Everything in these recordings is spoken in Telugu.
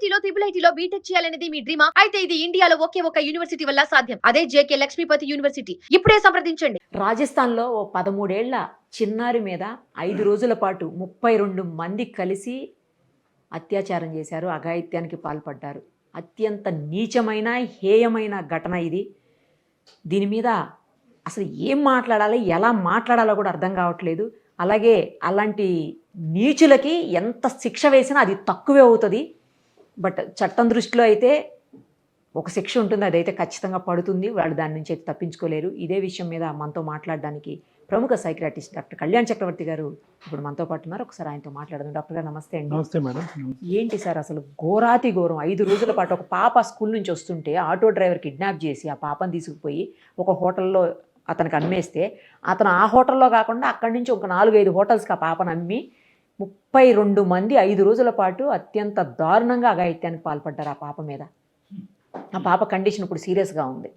ఐఐటీలో IIITలో బీటెక్ చేయాలనేది మీ డ్రీమా? అయితే ఇది ఇండియాలో ఒకే ఒక యూనివర్సిటీ వల్ల సాధ్యం. అదే జేకే లక్ష్మీపతి యూనివర్సిటీ. ఇప్పుడే సంప్రదించండి. రాజస్థాన్‌లో ఓ 13 ఏళ్ల చిన్నారి మీద 5 రోజుల పాటు 32 మంది కలిసి అత్యాచారం చేశారు. అఘాయిత్యానికి పాల్పడ్డారు. అత్యంత నీచమైన, హేయమైన ఘటన ఇది. దీని మీద అసలు ఏం మాట్లాడాలి, ఎలా మాట్లాడాలో కూడా అర్థం కావట్లేదు. అలాగే అలాంటి నీచులకి ఎంత శిక్ష వేసినా అది తక్కువే అవుతుంది. బట్ చట్టం దృష్టిలో అయితే ఒక శిక్ష ఉంటుంది, అదైతే ఖచ్చితంగా పడుతుంది. వాళ్ళు దాని నుంచి అయితే తప్పించుకోలేరు. ఇదే విషయం మీద మనతో మాట్లాడడానికి ప్రముఖ సైకియాట్రిస్ట్ డాక్టర్ కళ్యాణ్ చక్రవర్తి గారు ఇప్పుడు మనతో పాటు ఉన్నారు. ఒకసారి ఆయనతో మాట్లాడదాం. డాక్టర్ గారు నమస్తే అండి. నమస్తే మేడం. ఏంటి సార్ అసలు ఘోరాతి ఘోరం? 5 రోజుల పాటు ఒక పాప స్కూల్ నుంచి వస్తుంటే ఆటో డ్రైవర్ కిడ్నాప్ చేసి ఆ పాపను తీసుకుపోయి ఒక హోటల్లో అతనికి అమ్మేస్తే, అతను ఆ హోటల్లో కాకుండా అక్కడి నుంచి ఒక 4-5 హోటల్స్కి ఆ పాపను అమ్మి 32 మంది 5 రోజుల పాటు అత్యంత దారుణంగా అఘాయిత్యానికి పాల్పడ్డారు ఆ పాప మీద. ఆ పాప కండిషన్ ఇప్పుడు సీరియస్గా ఉంది.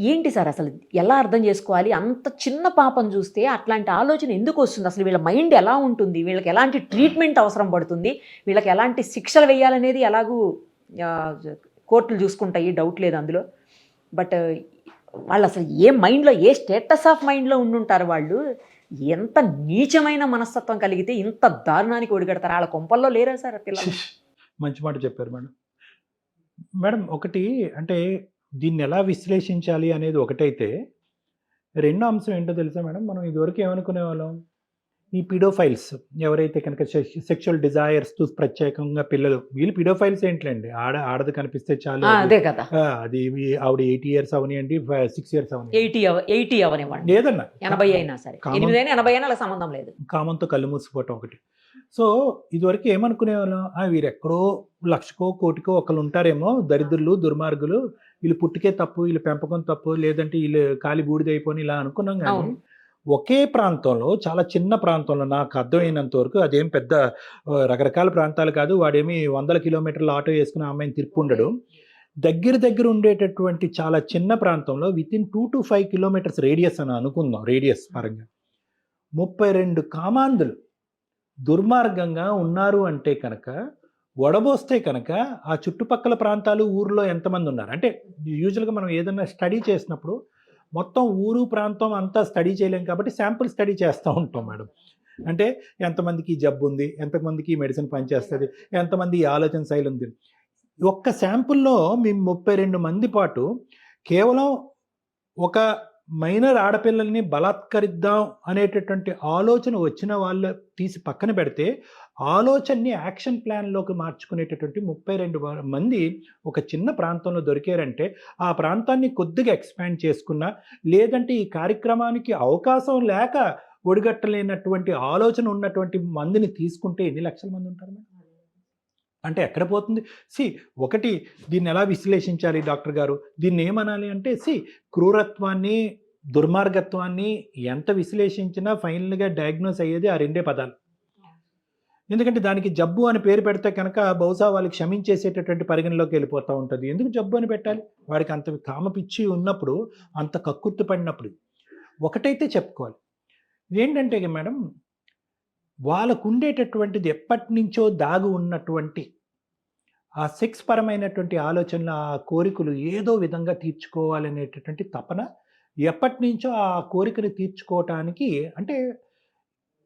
ఏంటి సార్ అసలు ఎలా అర్థం చేసుకోవాలి? అంత చిన్న పాపను చూస్తే అట్లాంటి ఆలోచన ఎందుకు వస్తుంది? అసలు వీళ్ళ మైండ్ ఎలా ఉంటుంది? వీళ్ళకి ఎలాంటి ట్రీట్మెంట్ అవసరం పడుతుంది? వీళ్ళకి ఎలాంటి శిక్షలు వేయాలనేది ఎలాగూ కోర్టులు చూసుకుంటాయి, డౌట్ లేదు అందులో. బట్ వాళ్ళు అసలు ఏ మైండ్లో, ఏ స్టేటస్ ఆఫ్ మైండ్లో ఉండుంటారు వాళ్ళు? ఎంత నీచమైన మనస్తత్వం కలిగితే ఇంత దారుణానికి ఒడిగడతారు? వాళ్ళ కొంపల్లో లేరా సార్ పిల్లలు? మంచి మాట చెప్పారు మేడం. మేడం ఒకటి అంటే దీన్ని ఎలా విశ్లేషించాలి అనేది ఒకటైతే, రెండో అంశం ఏంటో తెలుసా మేడం? మనం ఇదివరకు ఏమనుకునే వాళ్ళం, ఈ పిడోఫైల్స్ ఎవరైతే కనుక సెక్షువల్ డిజైర్స్ ప్రత్యేకంగా పిల్లలు, వీళ్ళు పిడోఫైల్స్ ఏంటండి, ఆడది కనిపిస్తే చాలు, అదే కదా. అది ఆవిడ 80 years అవనివ్వండి, 6 years అవని, 80 అవనివ్వండి, ఏదన్నా 80 అయినా సరే, 8 అయినా 80 అయినా అలా సంబంధం లేదు. కామంతో కళ్ళు మూసిపోవటం ఒకటి. సో ఇదివరకు ఏమనుకునే వాళ్ళం, వీరెక్కడో లక్షకో కోటికో ఒకళ్ళు ఉంటారేమో, దరిద్రులు దుర్మార్గులు, వీళ్ళు పుట్టుకే తప్పు, వీళ్ళు పెంపకం తప్పు, లేదంటే వీళ్ళు కాలి బూడిదైపోని ఇలా అనుకున్నాం. కానీ ఒకే ప్రాంతంలో, చాలా చిన్న ప్రాంతంలో, నాకు అర్థమైనంత వరకు అదేం పెద్ద రకరకాల ప్రాంతాలు కాదు, వాడేమి 100 కిలోమీటర్ల ఆటో వేసుకుని ఆ అమ్మాయిని తిప్పుండడు. దగ్గర ఉండేటటువంటి చాలా చిన్న ప్రాంతంలో వితిన్ 2 to 5 kilometers రేడియస్ అని అనుకుందాం, రేడియస్ పరంగా 32 కామాంధులు దుర్మార్గంగా ఉన్నారు అంటే కనుక, వడబోస్తే కనుక ఆ చుట్టుపక్కల ప్రాంతాలు, ఊర్లో ఎంతమంది ఉన్నారు అంటే, యూజువల్గా మనం ఏదైనా స్టడీ చేసినప్పుడు మొత్తం ఊరు ప్రాంతం అంతా స్టడీ చేయలేం కాబట్టి శాంపుల్ స్టడీ చేస్తూ ఉంటాం మేడం. అంటే ఎంతమందికి జబ్బు ఉంది, ఎంతమందికి మెడిసిన్ పనిచేస్తుంది, ఎంతమంది ఆలోచన శైలి ఉంది. ఒక్క శాంపుల్లో మేము 32 మంది పాటు కేవలం ఒక మైనర్ ఆడపిల్లల్ని బలాత్కరిద్దాం అనేటటువంటి ఆలోచన వచ్చిన వాళ్ళు తీసి పక్కన పెడితే, ఆలోచనని యాక్షన్ ప్లాన్లోకి మార్చుకునేటటువంటి 32 మంది ఒక చిన్న ప్రాంతంలో దొరికారంటే, ఆ ప్రాంతాన్ని కొద్దిగా ఎక్స్పాండ్ చేసుకున్నా, లేదంటే ఈ కార్యక్రమానికి అవకాశం లేక ఒడిగట్టలేనటువంటి ఆలోచన ఉన్నటువంటి మందిని తీసుకుంటే ఎన్ని లక్షల మంది ఉంటారు మేడం? అంటే ఎక్కడ పోతుంది? ఒకటి దీన్ని ఎలా విశ్లేషించాలి డాక్టర్ గారు? దీన్ని ఏమనాలి అంటే, క్రూరత్వాన్ని, దుర్మార్గత్వాన్ని ఎంత విశ్లేషించినా ఫైనల్గా డయాగ్నోస్ అయ్యేది ఆ 2 పదాలు. ఎందుకంటే దానికి జబ్బు అని పేరు పెడితే కనుక బహుశా వాళ్ళకి క్షమించేసేటటువంటి పరిగణలోకి వెళ్ళిపోతూ ఉంటుంది. ఎందుకు జబ్బు అని పెట్టాలి? వాడికి అంత కామపిచ్చి ఉన్నప్పుడు, అంత కక్కుర్తి పడినప్పుడు. ఒకటైతే చెప్పుకోవాలి, ఏంటంటే మేడం, వాళ్ళకు ఉండేటటువంటిది ఎప్పటి నుంచో దాగి ఉన్నటువంటి ఆ సెక్స్ పరమైనటువంటి ఆలోచనలు, ఆ కోరికలు ఏదో విధంగా తీర్చుకోవాలనేటటువంటి తపన, ఎప్పటి నుంచో ఆ కోరికను తీర్చుకోవటానికి, అంటే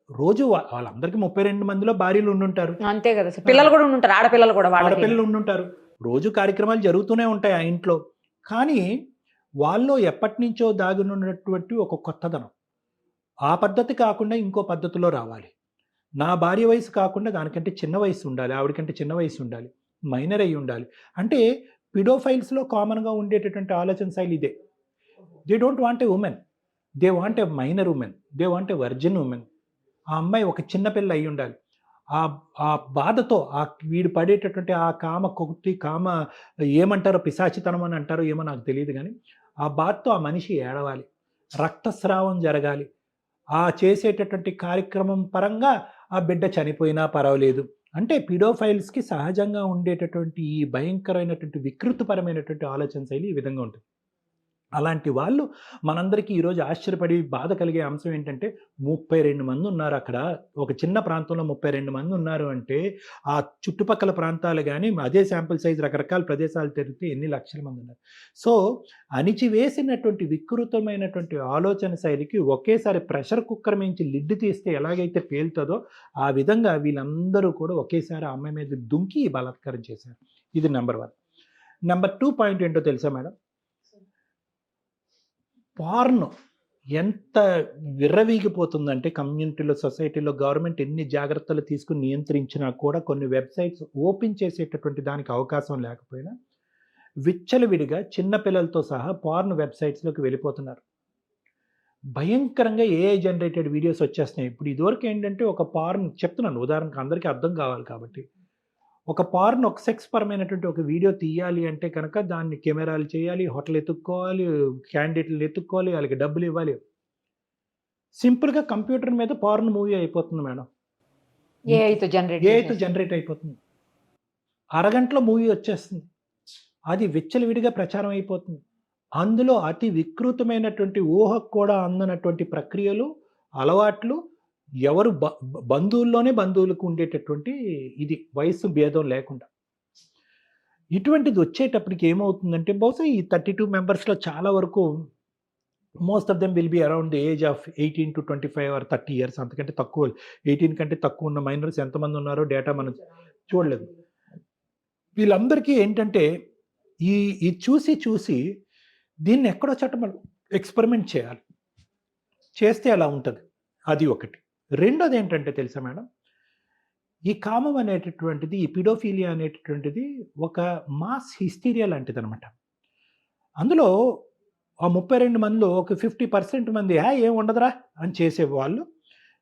రోజు వాళ్ళందరికీ 32 మందిలో భార్యలు ఉండుంటారు, అంతే కదా. పిల్లలు కూడా ఉండుంటారు, ఆడపిల్లలు ఉండుంటారు, రోజు కార్యక్రమాలు జరుగుతూనే ఉంటాయి ఆ ఇంట్లో. కానీ వాళ్ళలో ఎప్పటి నుంచో దాగినటువంటి ఒక కొత్తదనం, ఆ పద్ధతి కాకుండా ఇంకో పద్ధతిలో రావాలి, నా భార్య వయసు కాకుండా దానికంటే చిన్న వయసు ఉండాలి, ఆవిడకంటే చిన్న వయసు ఉండాలి, మైనర్ అయి ఉండాలి. అంటే పిడోఫైల్స్లో కామన్గా ఉండేటటువంటి ఆలోచన శైలి ఇదే. They don't want a women, they want a minor women, they want a virgin women. ఆ అమ్మాయి ఒక చిన్నపిల్ల అయి ఉండాలి. ఆ బాధతో, వీడు పడేటటువంటి ఆ కామ ఏమంటారో, పిశాచితనం అని అంటారో ఏమో నాకు తెలియదు, కానీ ఆ బాధతో ఆ మనిషి ఏడవాలి, రక్తస్రావం జరగాలి, ఆ చేసేటటువంటి కార్యక్రమం పరంగా ఆ బిడ్డ చనిపోయినా పర్వాలేదు. అంటే పిడోఫైల్స్కి సహజంగా ఉండేటటువంటి ఈ భయంకరమైనటువంటి వికృతిపరమైనటువంటి ఆలోచన శైలి ఈ విధంగా ఉంటుంది. అలాంటి వాళ్ళు మనందరికీ ఈరోజు ఆశ్చర్యపడి బాధ కలిగే అంశం ఏంటంటే 32 మంది ఉన్నారు అక్కడ. ఒక చిన్న ప్రాంతంలో 32 మంది ఉన్నారు అంటే, ఆ చుట్టుపక్కల ప్రాంతాలు గాని, అదే శాంపుల్ సైజ్ రకరకాల ప్రదేశాలు తిరిగితే ఎన్ని లక్షల మంది ఉన్నారు. సో, అణిచివేసినటువంటి వికృతమైనటువంటి ఆలోచన శైలికి ఒకేసారి ప్రెషర్ కుక్కర్ మించి లిడ్ తీస్తే ఎలాగైతే పేలుతదో, ఆ విధంగా వీళ్ళందరూ కూడా ఒకేసారి ఆ అమ్మాయి మీద దుంకి బలాత్కారం చేశారు. ఇది నంబర్ 1. నంబర్ 2 పాయింట్ ఏంటో తెలుసా మేడం? పార్న్ ఎంత విర్రవీగిపోతుందంటే కమ్యూనిటీలో, సొసైటీలో గవర్నమెంట్ ఎన్ని జాగ్రత్తలు తీసుకుని నియంత్రించినా కూడా కొన్ని వెబ్సైట్స్ ఓపెన్ చేసేటటువంటి దానికి అవకాశం లేకపోయినా విచ్చలవిడిగా చిన్న పిల్లలతో సహా పార్న్ వెబ్సైట్స్లోకి వెళ్ళిపోతున్నారు. భయంకరంగా ఏఐ జనరేటెడ్ వీడియోస్ వచ్చేస్తున్నాయి. ఇప్పుడు ఇదివరకు ఏంటంటే ఒక పార్న్ చెప్తున్నాను ఉదాహరణకు అందరికీ అర్థం కావాలి కాబట్టి. ఒక పార్న్ ఒక సెక్స్ పరమైనటువంటి ఒక వీడియో తీయాలి అంటే కనుక దాన్ని కెమెరాలు చేయాలి, హోటల్ ఎత్తుక్కోవాలి, క్యాండిడేట్లు ఎత్తుక్కోవాలి, వాళ్ళకి డబ్బులు ఇవ్వాలి. సింపుల్గా కంప్యూటర్ మీద పార్న్ మూవీ అయిపోతుంది మేడం. ఏఐతో జనరేట్ అయిపోతుంది. అరగంటలో మూవీ వచ్చేస్తుంది. అది విచ్చలవిడిగా ప్రచారం అయిపోతుంది. అందులో అతి వికృతమైనటువంటి ఊహకు కూడా అందనటువంటి ప్రక్రియలు, అలవాట్లు, ఎవరు బంధువుల్లోనే బంధువులకు ఉండేటటువంటి ఇది వయస్సు భేదం లేకుండా. ఇటువంటిది వచ్చేటప్పటికి ఏమవుతుందంటే బహుశా ఈ 32 మెంబర్స్లో చాలా వరకు most of them will be around the age of 18 to 25 or 30 years. అంతకంటే తక్కువ 18 కంటే తక్కువ ఉన్న మైనర్స్ ఎంతమంది ఉన్నారో డేటా మనం చూడలేదు. వీళ్ళందరికీ ఏంటంటే ఈ చూసి దీన్ని ఎక్కడో చోట మనం ఎక్స్పెరిమెంట్ చేయాలి. చేస్తే అలా ఉంటుంది. అది ఒకటి. రెండోది ఏంటంటే తెలుసా మేడం, ఈ కామం అనేటటువంటిది, ఈ పిడోఫీలియా అనేటటువంటిది ఒక మాస్ హిస్టీరియా లాంటిది అనమాట. అందులో ఆ 32 మందిలో ఒక 50% మంది ఏం ఉండదురా అని చేసేవాళ్ళు,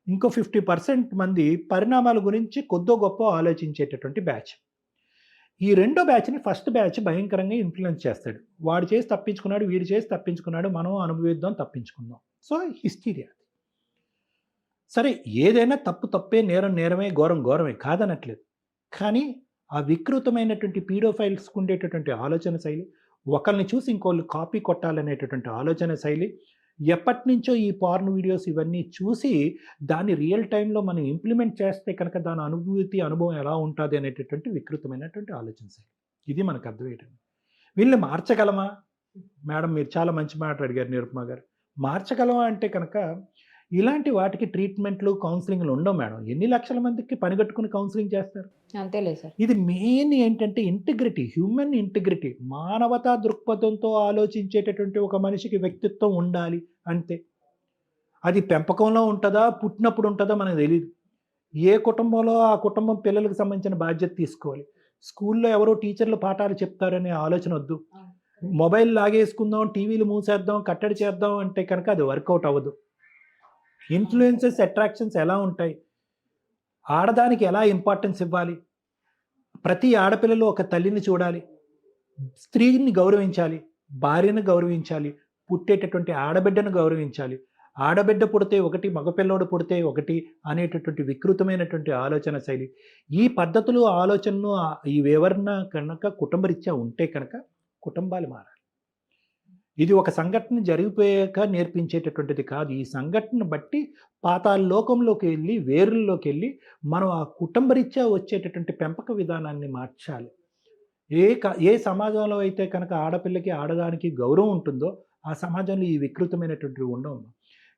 ఇంకో 50% మంది పరిణామాల గురించి కొద్దో గొప్ప ఆలోచించేటటువంటి బ్యాచ్. ఈ రెండో బ్యాచ్ని ఫస్ట్ బ్యాచ్ భయంకరంగా ఇన్ఫ్లుయెన్స్ చేస్తాడు. వాడు చేసి తప్పించుకున్నాడు, వీడు చేసి తప్పించుకున్నాడు, మనం అనుభవిద్దాం, తప్పించుకుందాం. So hysteria. సరే, ఏదైనా తప్పే, నేరం నేరమే, ఘోరం ఘోరమే కాదనట్లేదు. కానీ ఆ వికృతమైనటువంటి పీడోఫైల్స్కి ఉండేటటువంటి ఆలోచన శైలి, ఒకరిని చూసి ఇంకోళ్ళు కాపీ కొట్టాలనేటటువంటి ఆలోచన శైలి, ఎప్పటి నుంచో ఈ పార్న్ వీడియోస్ ఇవన్నీ చూసి దాన్ని రియల్ టైంలో మనం ఇంప్లిమెంట్ చేస్తే కనుక దాని అనుభవం ఎలా ఉంటుంది అనేటటువంటి వికృతమైనటువంటి ఆలోచన శైలి. ఇది మనకు అర్థమయ్యేటండి. వీళ్ళని మార్చగలమా మేడం? మీరు చాలా మంచి మాట అడిగారు నిరుపమ గారు. మార్చగలమా అంటే కనుక ఇలాంటి వాటికి ట్రీట్మెంట్లు, కౌన్సిలింగ్లు ఉండవు మేడం. ఎన్ని లక్షల మందికి పనిగట్టుకుని కౌన్సిలింగ్ చేస్తారు? అంతేలే సార్. ఇది మెయిన్ ఏంటంటే ఇంటిగ్రిటీ, హ్యూమన్ ఇంటిగ్రిటీ, మానవతా దృక్పథంతో ఆలోచించేటటువంటి ఒక మనిషికి వ్యక్తిత్వం ఉండాలి అంతే. అది పెంపకంలో ఉంటుందా, పుట్టినప్పుడు ఉంటుందా మనకు తెలియదు. ఏ కుటుంబంలో ఆ కుటుంబం పిల్లలకు సంబంధించిన బాధ్యత తీసుకోవాలి. స్కూల్లో ఎవరో టీచర్లు పాఠాలు చెప్తారనే ఆలోచన వద్దు. మొబైల్ లాగేసుకుందాం, టీవీలు మూసేద్దాం, కట్టడి చేద్దాం అంటే కనుక అది వర్కౌట్ అవ్వదు. ఇన్ఫ్లుయెన్సెస్, అట్రాక్షన్స్ ఎలా ఉంటాయి, ఆడదానికి ఎలా ఇంపార్టెన్స్ ఇవ్వాలి, ప్రతి ఆడపిల్లలో ఒక తల్లిని చూడాలి, స్త్రీని గౌరవించాలి, భార్యను గౌరవించాలి, పుట్టేటటువంటి ఆడబిడ్డను గౌరవించాలి, ఆడబిడ్డ పుడితే ఒకటి, మగపిల్లోడు పుడితే ఒకటి అనేటటువంటి వికృతమైనటువంటి ఆలోచన శైలి. ఈ పద్ధతులు, ఆలోచనలు ఇవెవరన్నా కనుక కుటుంబరీత్యా ఉంటే కనుక కుటుంబాలు మారాలి. ఇది ఒక సంఘటన జరిగిపోయాక నేర్పించేటటువంటిది కాదు. ఈ సంఘటన బట్టి పాతాళ లోకంలోకి వెళ్ళి, వేరుల్లోకి వెళ్ళి మనం ఆ కుటుంబరీత్యా వచ్చేటటువంటి పెంపక విధానాన్ని మార్చాలి. ఏ సమాజంలో అయితే కనుక ఆడపిల్లకి, ఆడదానికి గౌరవం ఉంటుందో ఆ సమాజంలో ఈ వికృతమైనటువంటివి ఉండవు.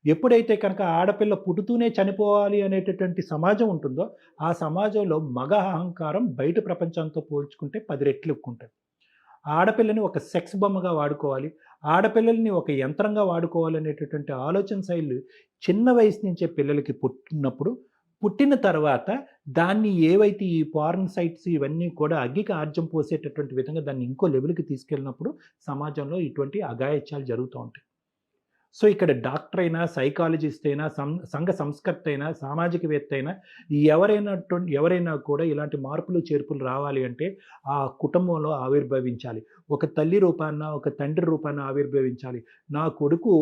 ఎప్పుడైతే కనుక ఆడపిల్ల పుడుతూనే చనిపోవాలి అనేటటువంటి సమాజం ఉంటుందో ఆ సమాజంలో మగ అహంకారం బయట ప్రపంచంతో పోల్చుకుంటే 10 రెట్లు ఎక్కువ ఉంటుంది. ఆడపిల్లని ఒక సెక్స్ బొమ్మగా వాడుకోవాలి, ఆడపిల్లల్ని ఒక యంత్రంగా వాడుకోవాలి అనేటటువంటి ఆలోచన శైలి చిన్న వయసు నుంచే పిల్లలకి పుట్టిన తర్వాత దాన్ని ఏవైతే ఈ పార్న్ సైట్స్ ఇవన్నీ కూడా అగ్గికి ఆర్జం పోసేటటువంటి విధంగా దాన్ని ఇంకో లెవెల్కి తీసుకెళ్ళినప్పుడు సమాజంలో ఇటువంటి అఘాయిత్యాలు జరుగుతూ ఉంటాయి. సో ఇక్కడ డాక్టర్ అయినా, సైకాలజిస్ట్ అయినా, సంఘ సంస్కర్త అయినా, సామాజికవేత్త అయినా ఎవరైనా కూడా ఇలాంటి మార్పులు చేర్పులు రావాలి అంటే ఆ కుటుంబంలో ఆవిర్భవించాలి. ఒక తల్లి రూపాన, ఒక తండ్రి రూపాన ఆవిర్భవించాలి. నా కొడుకు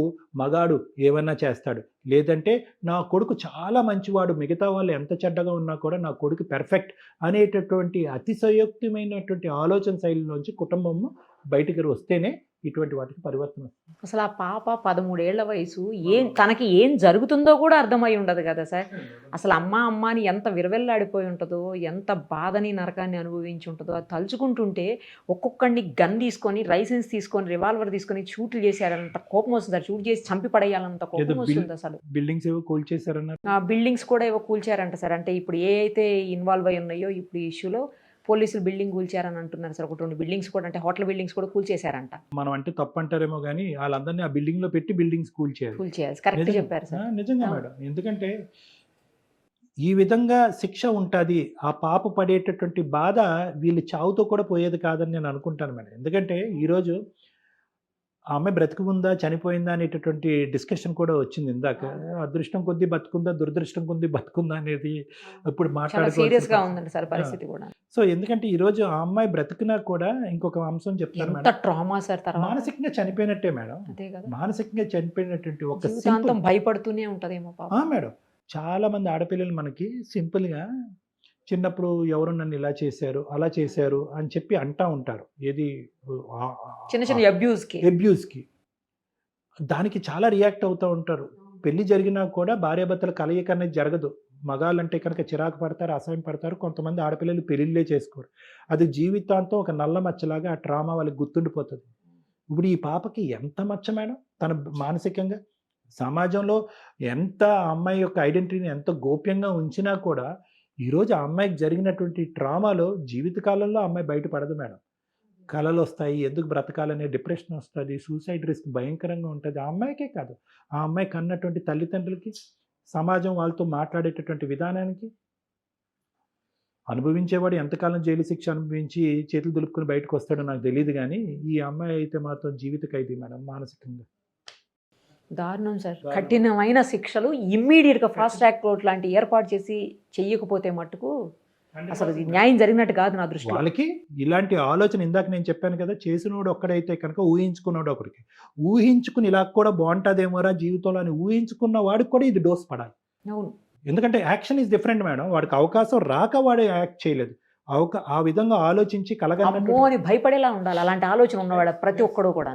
మగాడు ఏమన్నా చేస్తాడు, లేదంటే నా కొడుకు చాలా మంచివాడు, మిగతా వాళ్ళు ఎంత చెడ్డగా ఉన్నా కూడా నా కొడుకు పెర్ఫెక్ట్ అనేటటువంటి అతిశయోక్తమైనటువంటి ఆలోచన శైలి నుంచి కుటుంబము బయటికి వస్తేనే ఇటువంటి వాటికి పరివర్తన వస్తుంది. అసలు ఆ పాప 13 ఏళ్ల వయసు తనకి ఏం జరుగుతుందో కూడా అర్థమై ఉండదు కదా సార్. అసలు అమ్మ అని ఎంత విరవెల్లాడిపోయి ఉంటుందో, ఎంత బాధని నరకాన్ని అనుభవించి ఉంటుందో అది తలుచుకుంటుంటే ఒక్కొక్కడిని గన్ తీసుకొని, లైసెన్స్ తీసుకొని, రివాల్వర్ తీసుకొని షూట్లు చేశారంత కోపం వస్తుంది. షూట్ చేసి చంపి పడేయాలంత కోపం వస్తుంది అసలు. బిల్డింగ్స్ ఏవో కూల్చేశారన్నారు. ఆ బిల్డింగ్స్ కూడా ఏవో కూల్చారంట సార్. అంటే ఇప్పుడు ఏ అయితే ఇన్వాల్వ్ అయి ఉన్నాయో ఇప్పుడు ఈ ఇష్యూలో పోలీసులు బిల్డింగ్ కూల్చారని అంటున్నారు సార్. ఒకటి 2 బిల్డింగ్స్ కూడా, అంటే హోటల్ బిల్డింగ్స్ కూడా కూల్చేశారంట. మనం అంటే తప్పు అంటారేమో కానీ వాళ్ళందరినీ ఆ బిల్డింగ్ లో పెట్టి బిల్డింగ్స్ కూల్చేయాలి. కూల్చేయాలి, కరెక్ట్ చెప్పారు సార్. నిజంగా మేడం, ఎందుకంటే ఈ విధంగా శిక్ష ఉంటుంది. ఆ పాప పడేటటువంటి బాధ వీళ్ళు చావుతో కూడా పోయేది కాదని నేను అనుకుంటాను మేడం. ఎందుకంటే ఈరోజు ఆ అమ్మాయి బ్రతుకుందా చనిపోయిందా అనేటటువంటి డిస్కషన్ కూడా వచ్చింది ఇందాక. అదృష్టం కొద్దీ బతుకుందా, దురదృష్టం కొద్దీ బతుకుందా అనేది ఇప్పుడు చాలా సీరియస్ గా ఉందండి సార్ పరిస్థితి కూడా. సో ఎందుకంటే ఈ రోజు ఆ అమ్మాయి బ్రతికినా కూడా ఇంకొక అంశం చెప్తాను ఎంత మేడం, ట్రామా సార్. తర్వాత మానసికంగా చనిపోయినట్టే మేడం. అదే కదా, మానసికంగా చనిపోయినటువంటి ఒక జీవితాంతం భయపడుతూనే ఉంటదేమో పాప. మేడం, చాలా మంది ఆడపిల్లలు మనకి సింపుల్ గా చిన్నప్పుడు ఎవరు నన్ను ఇలా చేశారు అలా చేశారు అని చెప్పి అంటా ఉంటారు. ఏది చిన్న అబ్యూస్కి దానికి చాలా రియాక్ట్ అవుతూ ఉంటారు. పెళ్లి జరిగినా కూడా భార్యాభర్తల కలయిక అనేది జరగదు. మగాళ్ళంటే కనుక చిరాకు పడతారు, అసహ్యం పడతారు. కొంతమంది ఆడపిల్లలు పెళ్ళిళ్ళే చేసుకోరు. అది జీవితాంతం ఒక నల్ల మచ్చలాగా ఆ ట్రామా వాళ్ళకి గుర్తుండిపోతుంది. ఇప్పుడు ఈ పాపకి ఎంత మచ్చ మేడం, తన మానసికంగా సమాజంలో ఎంత అమ్మాయి యొక్క ఐడెంటిటీని ఎంత గోప్యంగా ఉంచినా కూడా ఈరోజు ఆ అమ్మాయికి జరిగినటువంటి ట్రామాలో జీవితకాలంలో అమ్మాయి బయటపడదు మేడం. కళలు వస్తాయి, ఎందుకు బ్రతకాలనే డిప్రెషన్ వస్తుంది, సూసైడ్ రిస్క్ భయంకరంగా ఉంటుంది. ఆ అమ్మాయికే కాదు, ఆ అమ్మాయి కన్నటువంటి తల్లిదండ్రులకి, సమాజం వాళ్ళతో మాట్లాడేటటువంటి విధానానికి. అనుభవించేవాడు ఎంతకాలం జైలు శిక్ష అనుభవించి చేతులు దులుపుకొని బయటకు వస్తాడో నాకు తెలియదు, కానీ ఈ అమ్మాయి అయితే మాత్రం జీవిత ఖైదీ మేడం మానసికంగా. దారుణం సార్. కఠినమైన శిక్షలు ఇమ్మీడియట్ గా ఫాస్ట్ ట్రాక్ కోర్ట్ లాంటి ఏర్పాటు చేసి చెయ్యకపోతే మట్టుకు అసలు న్యాయం జరిగినట్టు కాదు నా దృష్టిలో. వాళ్ళకి ఇలాంటి ఆలోచన, ఇందాక నేను చెప్పాను కదా, చేసినోడు ఒక్కడైతే కనుక ఊహించుకున్నాడు ఒకరికి, ఊహించుకుని ఇలా కూడా బాగుంటుందేమోరా జీవితంలో అని ఊహించుకున్న వాడికి కూడా ఇది డోస్ పడాలి. అవును, ఎందుకంటే యాక్షన్ ఈజ్ డిఫరెంట్ మేడం. వాడికి అవకాశం రాక వాడు యాక్ట్ చేయలేదు. ఆ విధంగా ఆలోచించి అమ్మో అని భయపడేలా ఉండాలి అలాంటి ఆలోచన ఉన్నవాడు ప్రతి ఒక్కడు కూడా.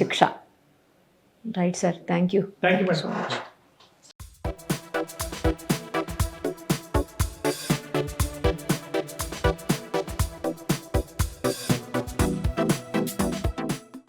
శిక్ష. Right sir, thank you so much.